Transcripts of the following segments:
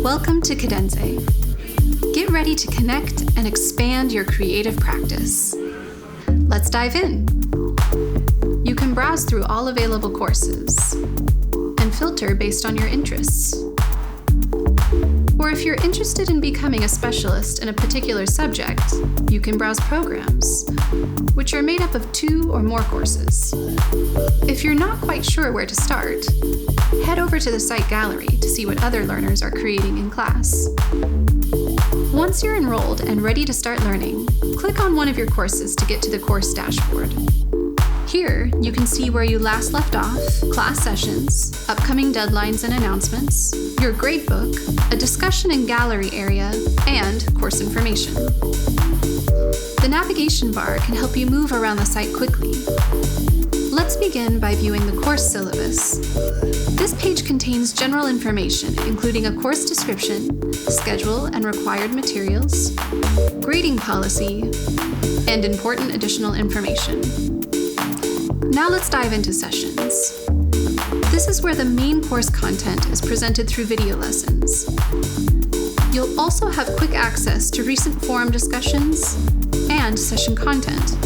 Welcome to Kadenze. Get ready to connect and expand your creative practice. Let's dive in. You can browse through all available courses and filter based on your interests. Or if you're interested in becoming a specialist in a particular subject, you can browse programs, which are made up of 2 or more courses. If you're not quite sure where to start, head over to the site gallery to see what other learners are creating in class. Once you're enrolled and ready to start learning, click on one of your courses to get to the course dashboard. Here, you can see where you last left off, class sessions, upcoming deadlines and announcements, your gradebook, a discussion and gallery area, and course information. The navigation bar can help you move around the site quickly. Let's begin by viewing the course syllabus. This page contains general information, including a course description, schedule and required materials, grading policy, and important additional information. Now let's dive into sessions. This is where the main course content is presented through video lessons. You'll also have quick access to recent forum discussions and session content.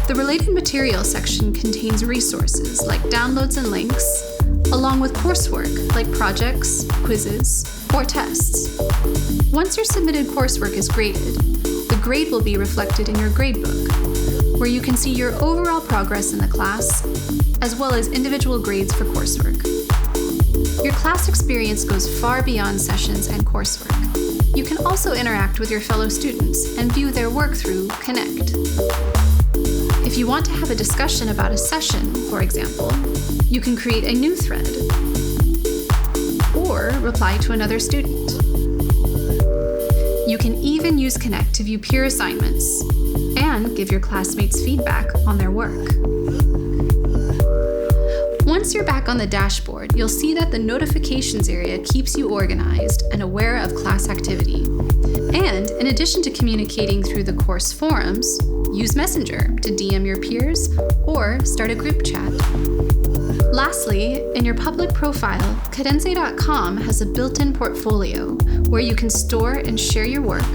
The related materials section contains resources like downloads and links, along with coursework like projects, quizzes, or tests. Once your submitted coursework is graded, the grade will be reflected in your gradebook, where you can see your overall progress in the class, as well as individual grades for coursework. Your class experience goes far beyond sessions and coursework. You can also interact with your fellow students and view their work through Connect. If you want to have a discussion about a session, for example, you can create a new thread or reply to another student. You can even use Connect to view peer assignments and give your classmates feedback on their work. Once you're back on the dashboard, you'll see that the notifications area keeps you organized and aware of class activity. And in addition to communicating through the course forums, use Messenger to DM your peers or start a group chat. Lastly, in your public profile, Kadenze.com has a built-in portfolio where you can store and share your work,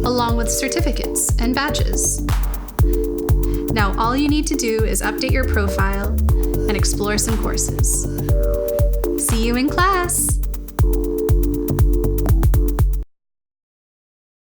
along with certificates and badges. Now all you need to do is update your profile and explore some courses. See you in class!